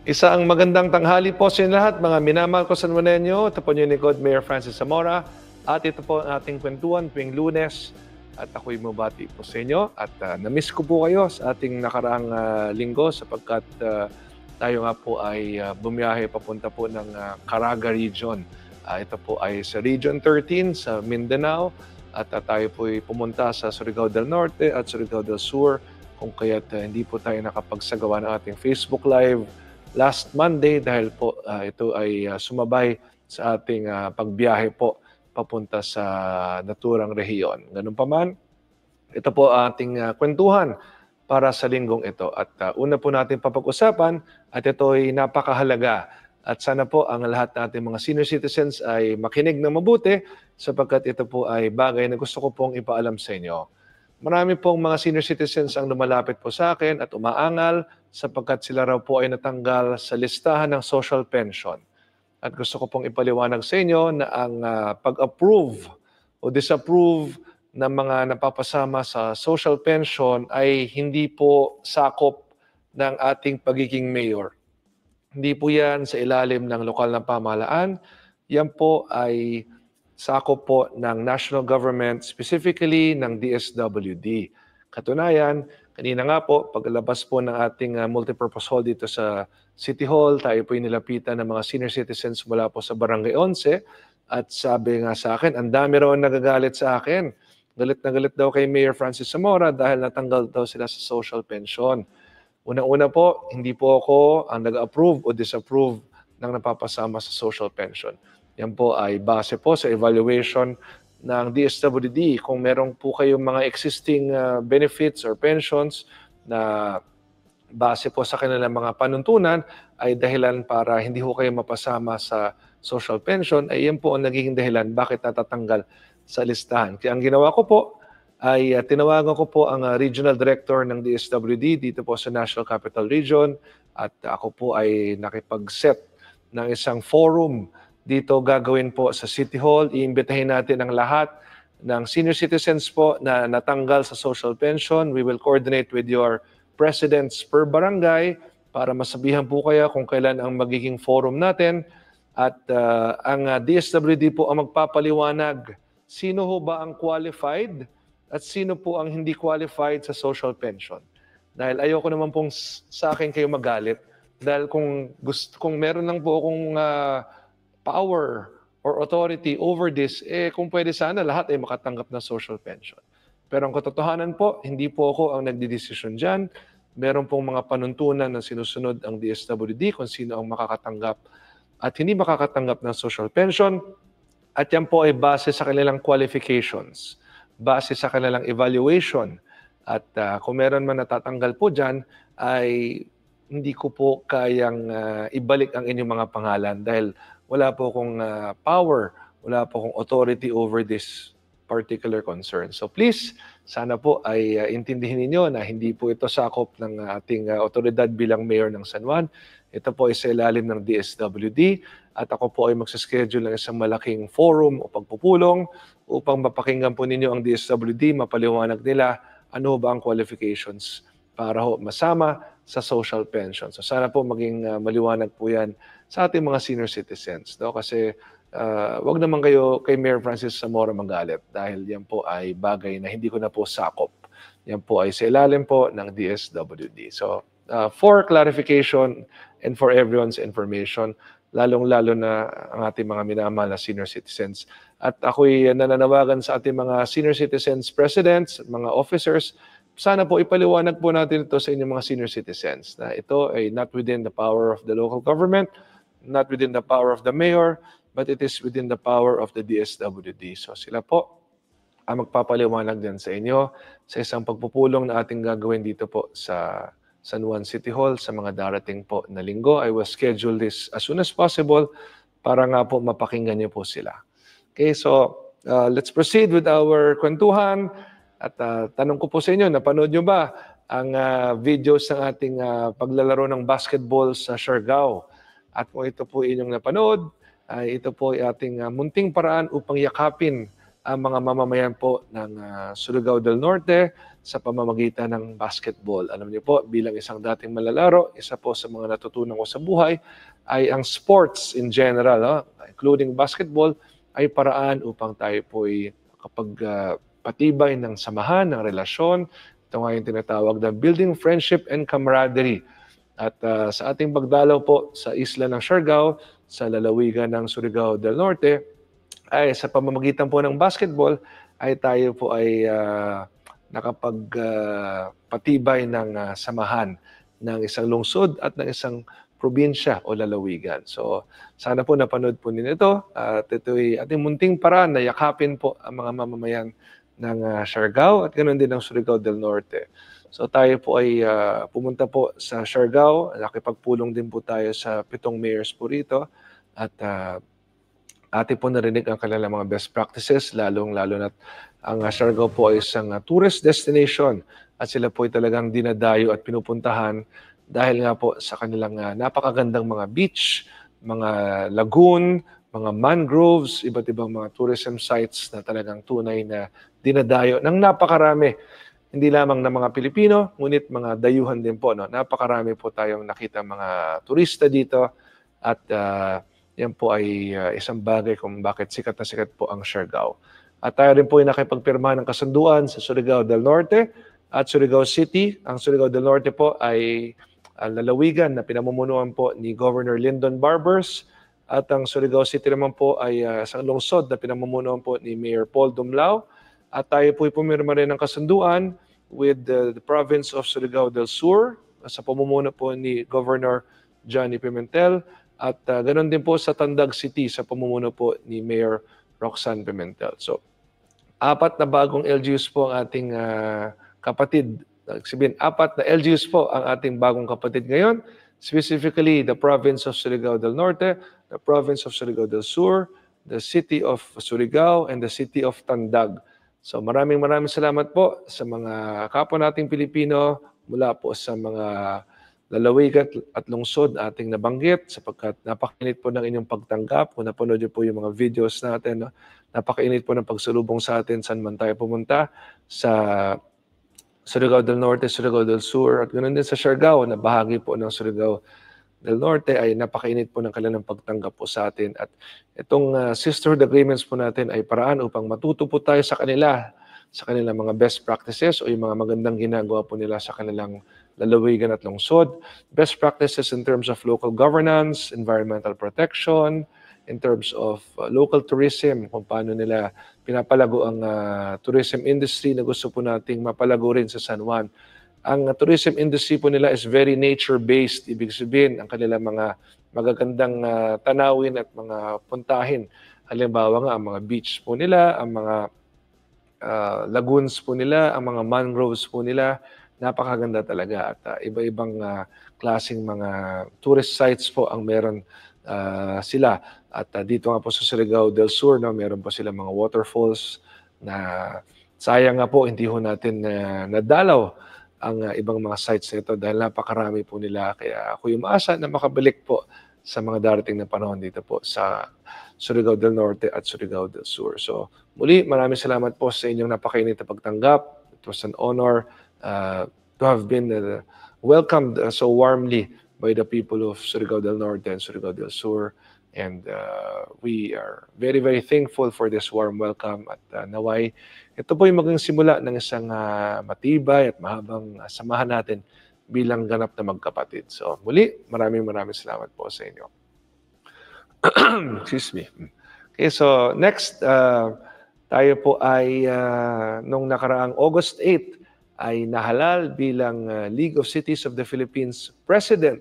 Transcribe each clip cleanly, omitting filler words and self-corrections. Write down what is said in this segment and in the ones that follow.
Isang magandang tanghali po sa inyo lahat, mga minamahal ko Sanjuanenyo. Ito po yung lingkod, Mayor Francis Zamora. At ito po ang ating kwentuhan tuwing Lunes. At ako'y mabati po sa inyo. At na-miss ko po kayo sa ating nakaraang linggo sapagkat tayo nga po ay bumiyahe papunta po ng Caraga Region. Ito po ay sa Region 13 sa Mindanao. At tayo po ay pumunta sa Surigao del Norte at Surigao del Sur. Kung kaya't hindi po tayo nakapagsagawa ng ating Facebook Live last Monday dahil po ito ay sumabay sa ating pagbiyahe po papunta sa naturang rehiyon. Ganun pa man, ito po ating kwentuhan para sa linggong ito. At una po natin papag-usapan at ito ay napakahalaga. At sana po ang lahat natin mga senior citizens ay makinig na mabuti sapagkat ito po ay bagay na gusto ko pong ipaalam sa inyo. Marami pong mga senior citizens ang lumalapit po sa akin at umaangal sapagkat sila raw po ay natanggal sa listahan ng social pension. At gusto ko pong ipaliwanag sa inyo na ang pag-approve o disapprove ng mga napapasama sa social pension ay hindi po sakop ng ating pagiging mayor. Hindi po yan sa ilalim ng lokal na pamahalaan. Yan po ay sakop po ng national government, specifically ng DSWD. Katunayan, kanina nga po, paglabas po ng ating multipurpose hall dito sa City Hall, tayo po nilapitan ng mga senior citizens mula po sa Barangay 11 at sabi nga sa akin, ang dami raw nagagalit sa akin. Galit na galit daw kay Mayor Francis Zamora dahil natanggal daw sila sa social pension. Una-una po, hindi po ako ang nag-approve o disapprove ng napapasama sa social pension. Yan po ay base po sa evaluation ng DSWD. Kung meron po kayong mga existing benefits or pensions na base po sa kanilang mga panuntunan ay dahilan para hindi ho kayo mapasama sa social pension, ay yan po ang nagiging dahilan bakit natatanggal sa listahan. Kaya ang ginawa ko po ay tinawagan ko po ang Regional Director ng DSWD dito po sa National Capital Region at ako po ay nakipag-set ng isang forum dito gagawin po sa City Hall. Iimbitahin natin ang lahat ng senior citizens po na natanggal sa social pension. We will coordinate with your presidents per barangay para masabihan po kayo kung kailan ang magiging forum natin. At ang DSWD po ang magpapaliwanag sino ho ba ang qualified at sino po ang hindi qualified sa social pension. Dahil ayoko naman pong sa akin kayo magalit. Dahil kung meron lang po akong power or authority over this, kung pwede sana lahat ay makatanggap ng social pension. Pero ang katotohanan po, hindi po ako ang nagdidesisyon dyan. Meron pong mga panuntunan na sinusunod ang DSWD kung sino ang makakatanggap at hindi makakatanggap ng social pension. At yan po ay base sa kanilang qualifications, base sa kanilang evaluation. At kung meron man natatanggal po dyan, ay hindi ko po kayang ibalik ang inyong mga pangalan dahil wala po akong power, wala po akong authority over this particular concern. So please, sana po ay intindihin ninyo na hindi po ito sakop ng ating otoridad bilang mayor ng San Juan. Ito po ay sa ilalim ng DSWD at ako po ay magsaschedule ng isang malaking forum o pagpupulong upang mapakinggan po ninyo ang DSWD, mapaliwanag nila ano ba ang qualifications para ho masama sa social pension. So sana po maging maliwanag po yan sa ating mga senior citizens. No? Kasi wag naman kayo kay Mayor Francis Zamora magalit dahil yan po ay bagay na hindi ko na po sakop. Yan po ay sa ilalim po ng DSWD. So for clarification and for everyone's information, lalong-lalo na ang ating mga minamahal na senior citizens. At ako'y nananawagan sa ating mga senior citizens presidents, mga officers, sana po ipaliwanag po natin ito sa inyong mga senior citizens na ito ay not within the power of the local government, not within the power of the mayor, but it is within the power of the DSWD. So sila po ang magpapaliwanag din sa inyo sa isang pagpupulong na ating gagawin dito po sa San Juan City Hall sa mga darating po na linggo. I will schedule this as soon as possible para nga po mapakinggan niyo po sila. Okay, so let's proceed with our kwentuhan. At tanong ko po sa inyo, napanood nyo ba ang videos ng ating paglalaro ng basketball sa Siargao? At kung ito po inyong napanood, ito po ay ating munting paraan upang yakapin ang mga mamamayan po ng Surigao del Norte sa pamamagitan ng basketball. Alam niyo po, bilang isang dating malalaro, isa po sa mga natutunan ko sa buhay ay ang sports in general, including basketball, ay paraan upang tayo po ay kapag patibay ng samahan, ng relasyon. Ito nga yung tinatawag na building friendship and camaraderie. At sa ating pagdalaw po sa isla ng Siargao, sa lalawigan ng Surigao del Norte, ay sa pamamagitan po ng basketball, ay tayo po ay nakapagpatibay ng samahan ng isang lungsod at ng isang probinsya o lalawigan. So, sana po napanood po ninyo ito at ito'y ating munting paraan na yakapin po ang mga mamamayan ng Siargao at ganoon din ng Surigao del Norte. So tayo po ay pumunta po sa Siargao, nakipagpulong din po tayo sa 7 mayors po rito at ating po narinig ang kanilang mga best practices, lalong-lalo na ang Siargao po ay isang tourist destination at sila po ay talagang dinadayo at pinupuntahan dahil nga po sa kanilang napakagandang mga beach, mga lagoon, mga mangroves, iba't ibang mga tourism sites na talagang tunay na dinadayo ng napakarami. Hindi lamang ng mga Pilipino, ngunit mga dayuhan din po. No? Napakarami po tayong nakita mga turista dito at yan po ay isang bagay kung bakit sikat na sikat po ang Siargao. At tayo rin po ay nakipagpirmahan ng kasunduan sa Surigao del Norte at Surigao City. Ang Surigao del Norte po ay lalawigan na pinamumunuan po ni Governor Lyndon Barbers at ang Surigao City naman po ay isang lungsod na pinamumunuan po ni Mayor Paul Dumlao. At tayo po ay pumirma rin ng kasunduan with the province of Surigao del Sur sa pamumuno po ni Governor Johnny Pimentel at ganoon din po sa Tandag City sa pamumuno po ni Mayor Roxanne Pimentel. So, 4 na bagong LGUs po ang ating kapatid. Sabihin, 4 na LGUs po ang ating bagong kapatid ngayon. Specifically, the province of Surigao del Norte, the province of Surigao del Sur, the city of Surigao, and the city of Tandag. So maraming salamat po sa mga kapwa nating Pilipino mula po sa mga lalawigan at lungsod ating nabanggit sapagkat napakainit po ng inyong pagtanggap. Kung napanood niyo po yung mga videos natin, no? Napakainit po ng pagsulubong sa atin saan man tayo pumunta sa Surigao del Norte, Surigao del Sur at ganoon din sa Siargao na bahagi po ng Surigao del Norte ay napakainit po ng kanilang pagtanggap po sa atin. At itong sisterhood agreements po natin ay paraan upang matuto po tayo sa kanilang mga best practices o yung mga magandang ginagawa po nila sa kanilang lalawigan at lungsod. Best practices in terms of local governance, environmental protection, in terms of local tourism, kung paano nila pinapalago ang tourism industry na gusto po nating mapalago rin sa San Juan. Ang tourism industry po nila is very nature-based. Ibig sabihin, ang kanilang mga magagandang tanawin at mga puntahin. Halimbawa nga, ang mga beach po nila, ang mga lagoons po nila, ang mga mangroves po nila, napakaganda talaga. At iba-ibang klaseng mga tourist sites po ang meron sila. At dito nga po sa Surigao del Sur, no, meron pa sila mga waterfalls na sayang nga po hindi ho natin nadalaw ang ibang mga sites nito dahil napakarami po nila. Kaya ako umaasa na makabalik po sa mga darating na panahon dito po sa Surigao del Norte at Surigao del Sur. So muli, maraming salamat po sa inyong napakainit na pagtanggap. It was an honor to have been welcomed so warmly by the people of Surigao del Norte and Surigao del Sur. And we are very, very thankful for this warm welcome at naway ito po yung maging simula ng isang matibay at mahabang samahan natin bilang ganap na magkapatid. So muli, maraming salamat po sa inyo. Excuse me. Okay, so next, tayo po ay nung nakaraang August 8 ay nahalal bilang League of Cities of the Philippines President.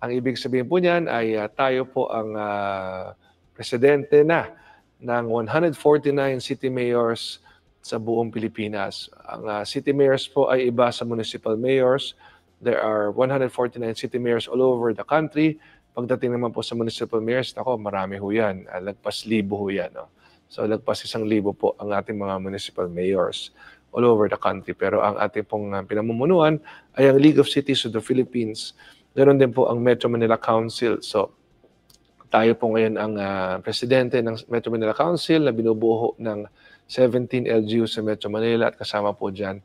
Ang ibig sabihin po niyan ay tayo po ang presidente na ng 149 city mayors sa buong Pilipinas. Ang city mayors po ay iba sa municipal mayors. There are 149 city mayors all over the country. Pagdating naman po sa municipal mayors, ako, marami ho yan. Lagpas 1,000 ho yan. No? So lagpas 1,000 po ang ating mga municipal mayors all over the country. Pero ang ating pong pinamumunuan ay ang League of Cities of the Philippines. Ganon din po ang Metro Manila Council. So, tayo po ngayon ang presidente ng Metro Manila Council na binubuo ng 17 LGU sa Metro Manila at kasama po dyan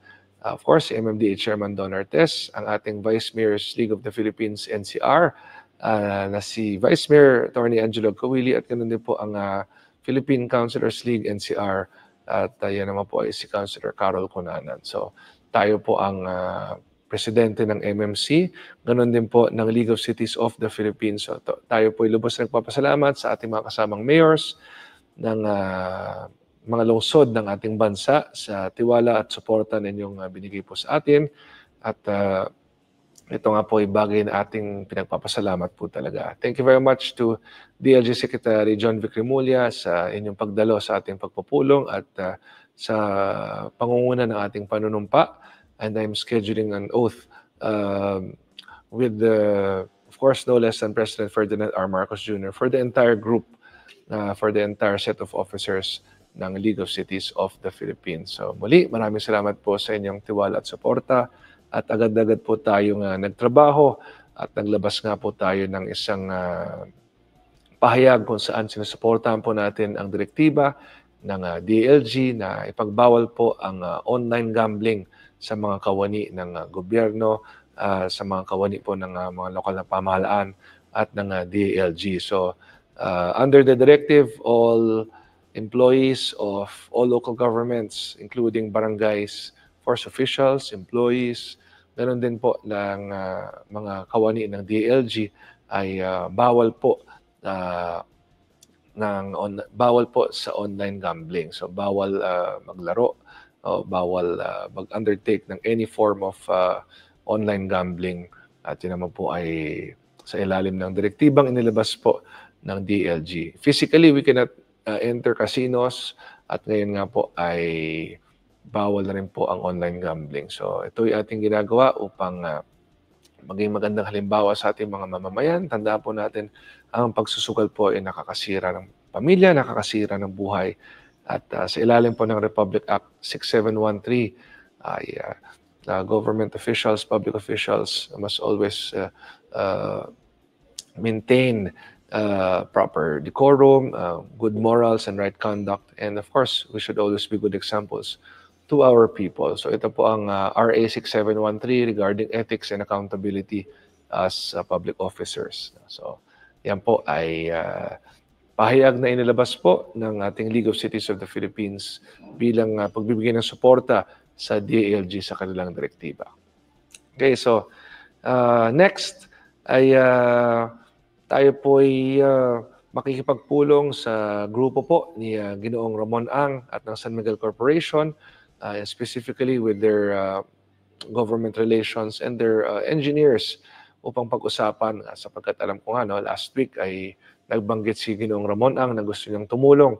Of course, si MMDA Chairman Don Artes, ang ating Vice Mayor's League of the Philippines, NCR, na si Vice Mayor Attorney Angelo Kawili, at ganoon din po ang Philippine Councilors League, NCR, at yan naman po ay si Councilor Carol Cunanan. So tayo po ang presidente ng MMC, ganoon din po ng League of Cities of the Philippines. So tayo po ay lubos na nagpapasalamat sa ating mga kasamang mayors ng mga lungsod ng ating bansa sa tiwala at suporta ninyong binigay po sa atin. At ito nga po ay bagay na ating pinagpapasalamat po talaga. Thank you very much to DLG Secretary John Vic Remulla sa inyong pagdalo sa ating pagpupulong at sa pangunguna ng ating panunumpa. And I'm scheduling an oath with, of course, no less than President Ferdinand R. Marcos Jr. for the entire group, for the entire set of officers ng League of Cities of the Philippines. So muli, maraming salamat po sa inyong tiwala at suporta, at agad-agad po tayong nagtrabaho at naglabas nga po tayo ng isang pahayag kung saan sinusuportahan po natin ang direktiba ng DLG na ipagbawal po ang online gambling sa mga kawani ng gobyerno, sa mga kawani po ng mga lokal na pamahalaan at ng DLG. So under the directive, all employees of all local governments, including barangays, force officials, employees, ganoon din po ng mga kawani ng DLG ay bawal po sa online gambling. So bawal maglaro o bawal mag-undertake ng any form of online gambling. At yun naman po ay sa ilalim ng direktibang inilabas po ng DLG. Physically, we cannot enter casinos, at ngayon nga po ay bawal na rin po ang online gambling. So ito ay ating ginagawa upang maging magandang halimbawa sa ating mga mamamayan. Tandaan po natin, ang pagsusugal po ay nakakasira ng pamilya, nakakasira ng buhay. At sa ilalim po ng Republic Act 6713 ay government officials, public officials must always maintain proper decorum, good morals and right conduct, and of course, we should always be good examples to our people. So ito po ang RA 6713 regarding ethics and accountability as public officers. So yan po ay pahayag na inilabas po ng ating League of Cities of the Philippines bilang pagbibigay ng suporta sa DLG sa kanilang direktiba. Okay, so next ay tayo po ay makikipagpulong sa grupo po ni Ginoong Ramon Ang at ng San Miguel Corporation, specifically with their government relations and their engineers upang pag-usapan, sapagkat alam ko nga, last week ay nagbanggit si Ginoong Ramon Ang na gusto niyang tumulong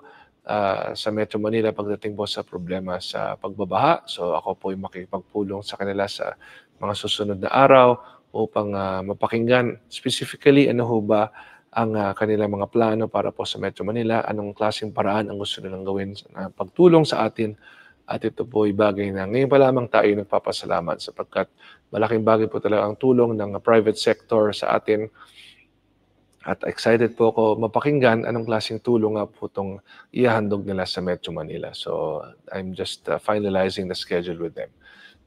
sa Metro Manila pagdating po sa problema sa pagbabaha. So ako po ay makikipagpulong sa kanila sa mga susunod na araw upang mapakinggan specifically ano ho ba ang kanilang mga plano para po sa Metro Manila, anong klaseng paraan ang gusto nilang gawin na pagtulong sa atin. At ito po ay bagay na ngayon pa lamang tayo nagpapasalamat, sapagkat malaking bagay po talaga ang tulong ng private sector sa atin. At excited po ako mapakinggan anong klaseng tulong nga po itong ihahandog nila sa Metro Manila. So I'm just finalizing the schedule with them.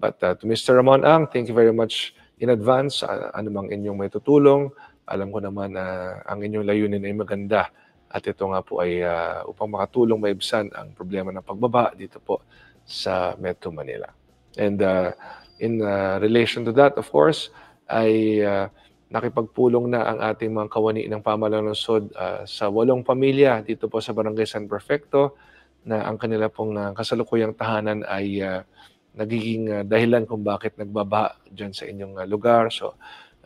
But to Mr. Ramon Ang, thank you very much in advance. Anumang inyong may tutulong, alam ko naman na ang inyong layunin ay maganda. At ito nga po ay upang makatulong maibsan ang problema ng pagbaba dito po sa Metro Manila. And in relation to that, of course, ay nakipagpulong na ang ating mga kawani ng pamahalaan ng lungsod sa 8 pamilya dito po sa Barangay San Perfecto, na ang kanila pong kasalukuyang tahanan ay nagiging dahilan kung bakit nagbabaha dyan sa inyong lugar. So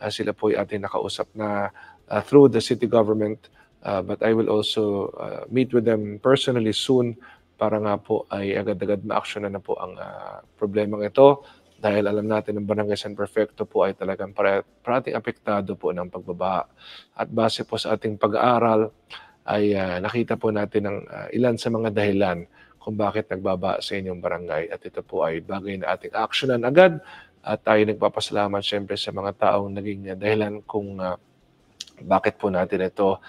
sila po ay ating nakausap na through the city government, but I will also meet with them personally soon para nga po ay agad-agad ma-actionan na po ang problemang ito, dahil alam natin ang Barangay San Perfecto po ay talagang parating apektado po ng pagbabaha. At base po sa ating pag-aaral ay nakita po natin ang ilan sa mga dahilan kung bakit nagbaba sa inyong barangay. At ito po ay bagay na ating actionan agad. At tayo nagpapasalamat siyempre sa mga taong naging dahilan kung bakit po natin ito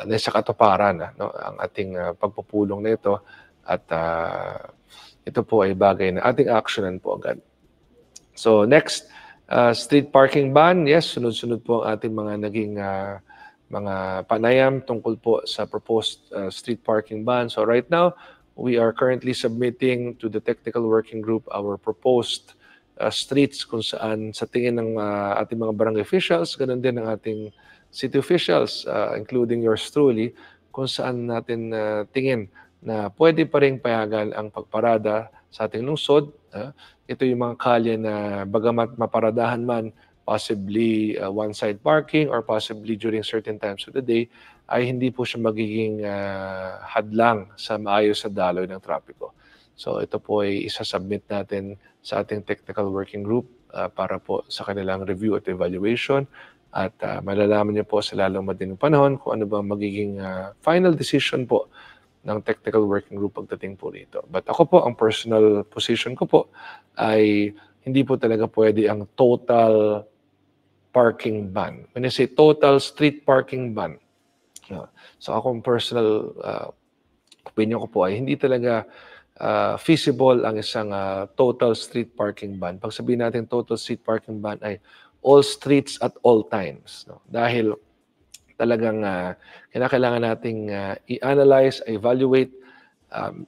nasa katuparan, ang ating pagpupulong na ito. At ito po ay bagay na ating actionan po agad. So next, street parking ban. Yes, sunod-sunod po ang ating mga naging mga panayam tungkol po sa proposed street parking ban. So right now, we are currently submitting to the technical working group our proposed streets kung saan sa tingin ng ating mga barangay officials, ganun din ng ating city officials, including yours truly, kung saan natin tingin na pwede pa rin payagan ang pagparada sa ating lungsod. Ito yung mga kalye na bagamat maparadahan man, possibly one-side parking or possibly during certain times of the day, ay hindi po siya magiging hadlang sa maayos sa daloy ng trapiko. So ito po ay isasubmit natin sa ating technical working group para po sa kanilang review at evaluation. At malalaman niyo po sa lalong madaling panahon kung ano ba magiging final decision po ng technical working group pagdating po rito. But ako po, ang personal position ko po ay hindi po talaga pwede ang total parking ban. When I say total street parking ban, so akong personal opinion ko po ay hindi talaga feasible ang isang total street parking ban. Pag sabihin natin total street parking ban ay all streets at all times. No? Dahil talagang kinakailangan nating i-analyze, evaluate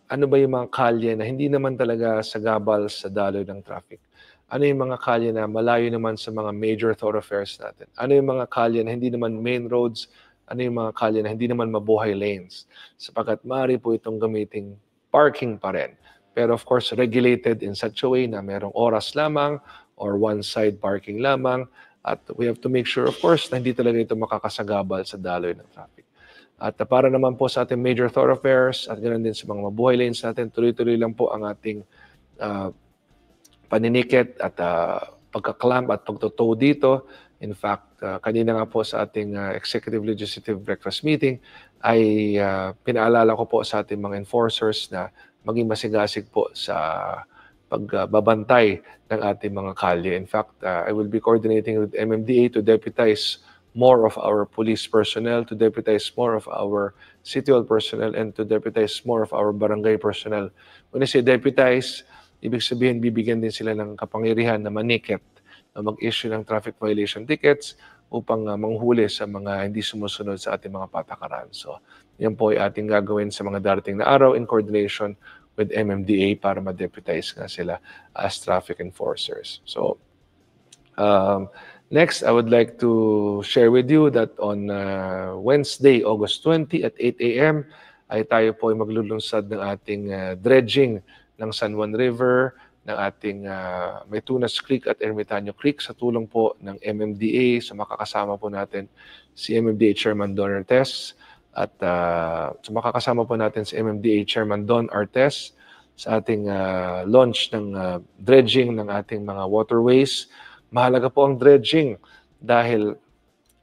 ano ba yung mga kalye na hindi naman talaga sagabal sa daloy ng traffic. Ano yung mga kalye na malayo naman sa mga major thoroughfares natin. Ano yung mga kalye na hindi naman main roads. Ano yung mga kalye na hindi naman mabuhay lanes. Sapagkat maaari po itong gamiting parking pa rin. Pero of course, regulated in such a way na merong oras lamang or one-side parking lamang. At we have to make sure, of course, na hindi talaga ito makakasagabal sa daloy ng traffic. At para naman po sa ating major thoroughfares at ganoon din sa mga mabuhay lanes natin, tuloy-tuloy lang po ang ating paninikit at pagkaklamp at pagtotow dito. In fact, kanina nga po sa ating Executive Legislative Breakfast Meeting ay pinaalala ko po sa ating mga enforcers na maging masigasig po sa pagbabantay ng ating mga kalye. In fact, I will be coordinating with MMDA to deputize more of our police personnel, to deputize more of our city hall personnel, and to deputize more of our barangay personnel. When I say deputize, ibig sabihin bibigyan din sila ng kapangyarihan na manikit, na mag-issue ng traffic violation tickets upang manghuli sa mga hindi sumusunod sa ating mga patakaran. So, yan po ay ating gagawin sa mga darating na araw in coordination with MMDA para ma-deputize nga sila as traffic enforcers. So, next, I would like to share with you that on Wednesday, August 20 at 8 a.m. ay tayo po ay maglulunsad ng ating dredging ng San Juan River, ng ating Maytunas Creek at Ermitaño Creek sa tulong po ng MMDA. So makakasama po natin si MMDA Chairman Don Artes at so makakasama po natin si MMDA Chairman Don Artes sa ating launch ng dredging ng ating mga waterways. Mahalaga po ang dredging dahil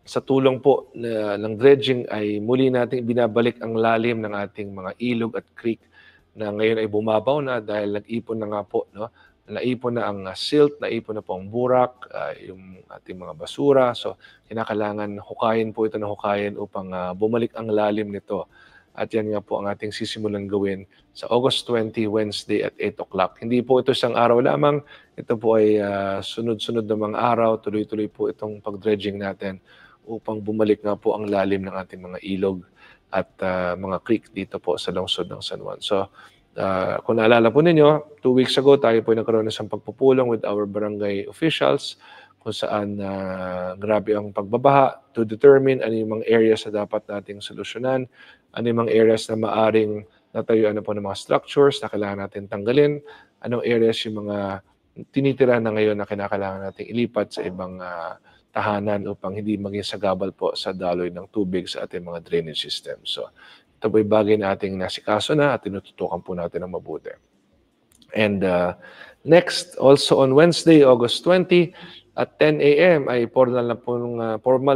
sa tulong po ng dredging ay muli nating binabalik ang lalim ng ating mga ilog at creek na ngayon ay bumabaw na dahil nag-ipon na nga po, no? Naipon na ang silt, naipon na po ang burak, yung ating mga basura. So, kinakailangan hukayin po ito na hukayin upang bumalik ang lalim nito. At yan nga po ang ating sisimulan gawin sa August 20, Wednesday at 8 o'clock. Hindi po ito isang araw lamang. Ito po ay sunod-sunod na mga araw. Tuloy-tuloy po itong pag-dredging natin upang bumalik nga po ang lalim ng ating mga ilog at mga creek dito po sa lungsod ng San Juan. So, kung naalala po ninyo, 2 weeks ago tayo po nagkaroon ng isang pagpupulong with our barangay officials kung saan grabe ang pagbabaha to determine ano yung mga areas na dapat nating solusyonan, ano yung mga areas na maaring natayuan na po ng mga structures na kailangan natin tanggalin, anong areas yung mga tinitira na ngayon na kinakailangan nating ilipat sa ibang tahanan upang hindi maging sagabal po sa daloy ng tubig sa ating mga drainage system. So, ito po'y bagay na ating nasikaso na at tinututukan po natin ng mabuti. And next, also on Wednesday, August 20, at 10 a.m. ay formal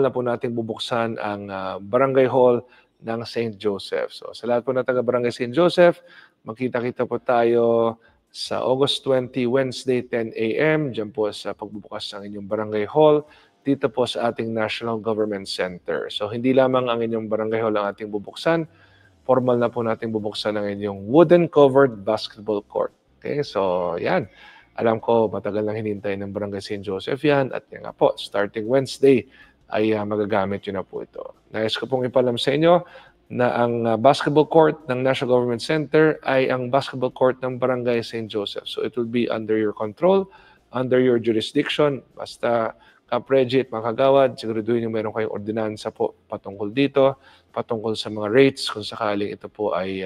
na po natin bubuksan ang Barangay Hall ng St. Joseph. So, sa lahat po na taga-Barangay St. Joseph, magkita-kita po tayo sa August 20, Wednesday, 10 a.m. Diyan po sa pagbubukas ng inyong Barangay Hall dito po sa ating National Government Center. So, hindi lamang ang inyong Barangay Hall ang ating bubuksan, formal na po natin bubuksan ang inyong wooden covered basketball court. Okay, so yan. Alam ko matagal nang hinintay ng Barangay St. Joseph yan at yan nga po, starting Wednesday ay magagamit yun na po ito. Nais ko pong ipalam sa inyo na ang basketball court ng National Government Center ay ang basketball court ng Barangay St. Joseph. So it will be under your control, under your jurisdiction. Basta Kap-Reggie at mga kagawad, siguraduhin yung meron kayong ordinansa po patungkol dito, patungkol sa mga rates kung sakaling ito po ay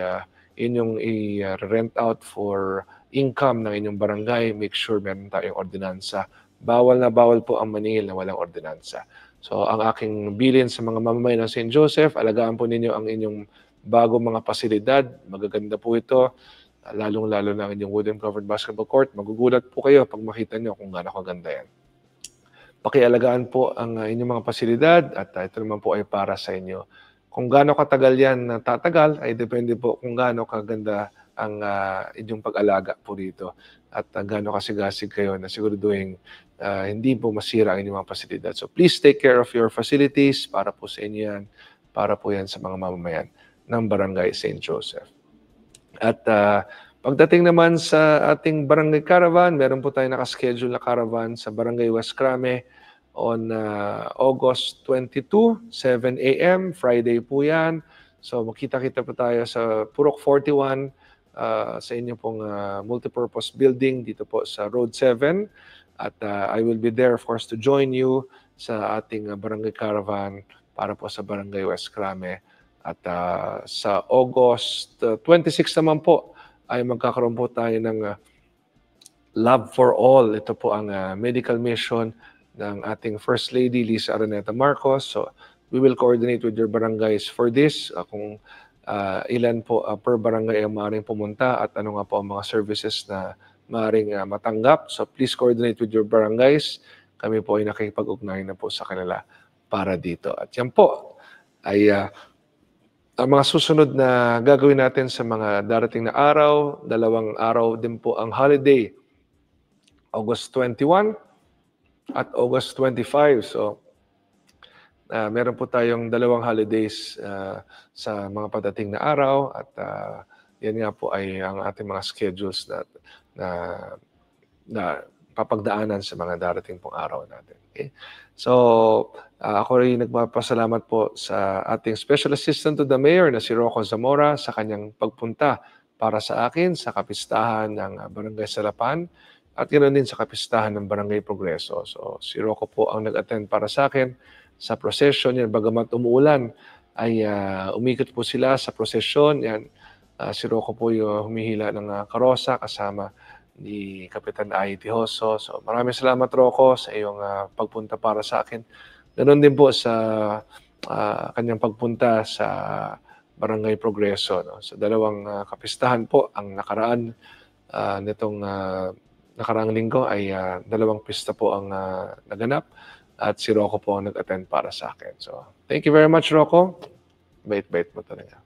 inyong i-rent out for income ng inyong barangay, make sure meron tayong ordinansa. Bawal na bawal po ang maningil na walang ordinansa. So ang aking bilin sa mga mamamayan ng St. Joseph, alagaan po ninyo ang inyong bagong mga pasilidad. Magaganda po ito, lalong-lalo na ang inyong wooden covered basketball court. Magugulat po kayo pag makita nyo kung gaano kaganda yan. Pakialagaan po ang inyong mga pasilidad at ito naman po ay para sa inyo. Kung gaano katagal yan tatagal ay depende po kung gaano kaganda ang inyong pag-alaga po dito at gaano kasigasig kayo na siguraduhin hindi po masira ang inyong mga pasilidad. So please take care of your facilities para po sa inyo yan, para po yan sa mga mamamayan ng Barangay St. Joseph. At pagdating naman sa ating barangay caravan, meron po tayong nakaschedule na caravan sa Barangay West Crame on August 22, 7 a.m. Friday po yan. So makita-kita po tayo sa Purok 41 sa inyong pong multipurpose building dito po sa Road 7. At I will be there, of course, to join you sa ating barangay caravan para po sa Barangay West Crame. At sa August 26 naman po ay magkakaroon po tayo ng Love for All. Ito po ang medical mission ng ating First Lady, Lisa Araneta Marcos. So we will coordinate with your barangays for this. Kung ilan po per barangay ang maaaring pumunta at ano nga po ang mga services na maaaring matanggap. So please coordinate with your barangays. Kami po ay nakikipag-ugnayan na po sa kanila para dito. At yan po ay ang mga susunod na gagawin natin sa mga darating na araw. 2 araw din po ang holiday. August 21 at August 25. So meron po tayong 2 holidays sa mga padating na araw at yan nga po ay ang ating mga schedules na papagdaanan sa mga darating pong araw natin. Okay? So ako rin nagpapasalamat po sa ating Special Assistant to the Mayor na si Rocco Zamora sa kanyang pagpunta para sa akin sa kapistahan ng Barangay Salapan at ganoon din sa kapistahan ng Barangay Progreso. So si Rocco po ang nag-attend para sa akin sa procession yan. Bagamat umuulan ay umikot po sila sa procession yan. Si Rocco po yung humihila ng karosa kasama ni Kapitan Ai Tijoso. So maraming salamat Rocco sa iyong pagpunta para sa akin. Ganoon din po sa kanyang pagpunta sa Barangay Progreso. No? Sa 2 kapistahan po ang nakaraan nitong nakaraang linggo ay 2 pista po ang naganap at si Rocco po ang nag-attend para sa akin. So thank you very much Rocco. Bait-bait mo talaga.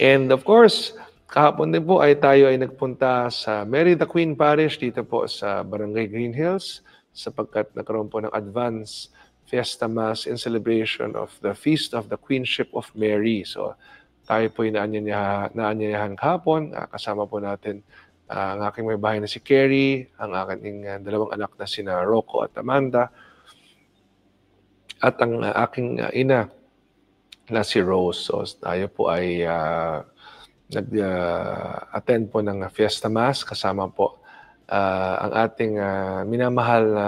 And of course, kahapon din po ay tayo ay nagpunta sa Mary the Queen Parish dito po sa Barangay Green Hills sapagkat nagkaroon po ng advance Fiesta Mass in celebration of the Feast of the Queenship of Mary. So tayo po ay naanyayahan kahapon. Kasama po natin ang aking may bahay na si Kerry, ang aking 2 anak na sina Rocco at Amanda, at ang aking ina na si Rose. So tayo po ay nag-attend po ng Fiesta Mass kasama po ang ating minamahal na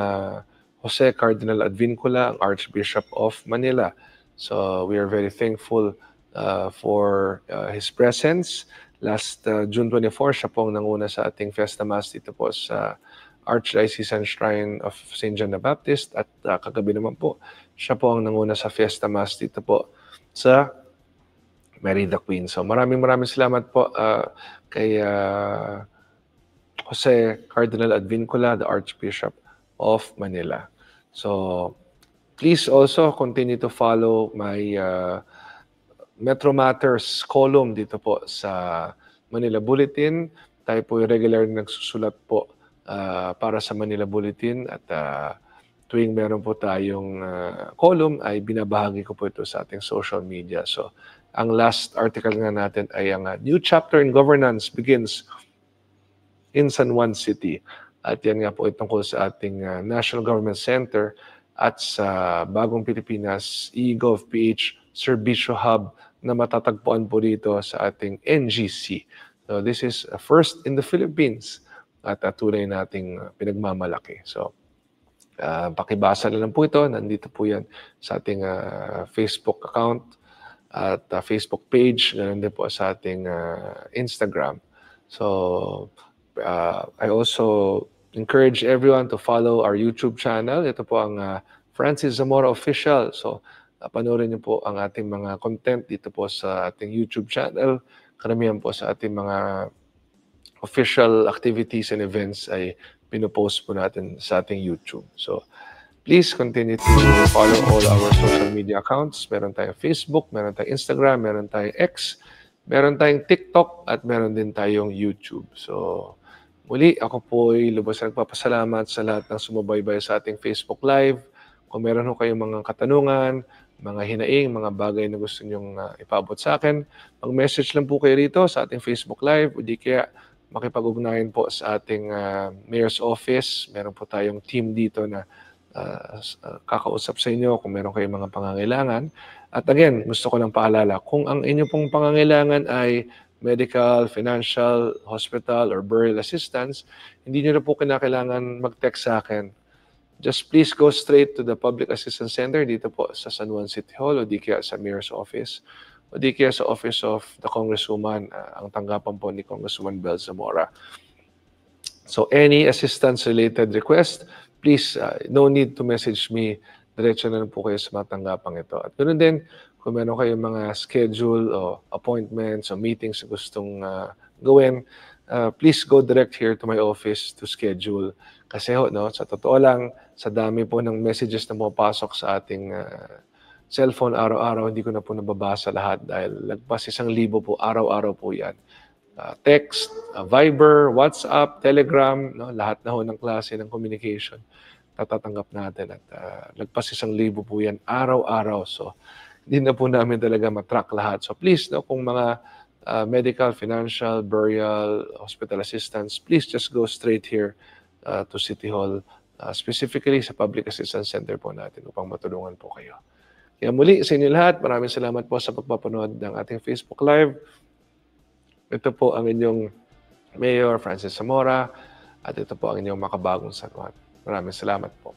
Jose Cardinal Advincula, ang Archbishop of Manila. So we are very thankful for his presence. Last June 24, siya pong nanguna sa ating Fiesta Mass dito po sa Archdiocesan Shrine of St. John the Baptist at kagabi naman po, siya po ang nanguna sa Fiesta Mass dito po sa Mary the Queen. So maraming salamat po kay Jose Cardinal Advincula, the Archbishop of Manila. So please also continue to follow my Metro Matters column dito po sa Manila Bulletin. Tayo po regular nagsusulat po para sa Manila Bulletin at tuwing meron po tayong column ay binabahagi ko po ito sa ating social media. So Ang last article nga natin ay ang New Chapter in Governance Begins in San Juan City. At yan nga po ay tungkol sa ating National Government Center at sa Bagong Pilipinas eGovPH Servicio Hub na matatagpuan po dito sa ating NGC. So this is first in the Philippines at tunay nating pinagmamalaki. So pakibasa na lang po ito. Nandito po yan sa ating Facebook account at Facebook page. Ganun din po sa ating Instagram. So I also encourage everyone to follow our YouTube channel. Ito po ang Francis Zamora Official. So panoorin niyo po ang ating mga content dito po sa ating YouTube channel. Karamihan po sa ating mga official activities and events ay pinopost po natin sa ating YouTube. So, please continue to follow all our social media accounts. Meron tayong Facebook, meron tayong Instagram, meron tayong X, meron tayong TikTok, at meron din tayong YouTube. So, muli, ako po ay lubos na nagpapasalamat sa lahat ng sumubaybay sa ating Facebook Live. Kung meron ho kayong mga katanungan, mga hinaing, mga bagay na gusto nyong ipaabot sa akin, mag-message lang po kayo rito sa ating Facebook Live, o di kaya makipag-ugnayan po sa ating Mayor's Office. Meron po tayong team dito na kakausap sa inyo kung meron kayong mga pangangailangan. At again, gusto ko lang paalala, kung ang inyo pong pangangailangan ay medical, financial, hospital, or burial assistance, hindi nyo na po kinakailangan mag-text sa akin. Just please go straight to the Public Assistance Center dito po sa San Juan City Hall o di kaya sa Mayor's Office o di kaya sa Office of the Congresswoman, ang tanggapan po ni Congresswoman Bel Zamora. So any assistance-related request, please, no need to message me. Diretso na lang po kayo sa mga tanggapang ito. At ganoon din, kung meron kayong mga schedule o appointments o meetings na gustong gawin, please go direct here to my office to schedule. Kasi sa totoo lang, sa dami po ng messages na pumapasok sa ating cellphone araw-araw, hindi ko na po nababasa lahat dahil lagpas 1,000 po, araw-araw po yan. Text, Viber, WhatsApp, Telegram, lahat na ho ng klase ng communication tatatanggap natin at lagpas 1,000 po yan araw-araw. So, hindi na po namin talaga matrack lahat. So, please, kung mga medical, financial, burial, hospital assistance, please just go straight here to City Hall, specifically sa Public Assistance Center po natin upang matulungan po kayo. Kaya muli sa inyo lahat, maraming salamat po sa pagpapanood ng ating Facebook Live. Ito po ang inyong Mayor Francis Zamora at ito po ang inyong makabagong San Juan. Maraming salamat po.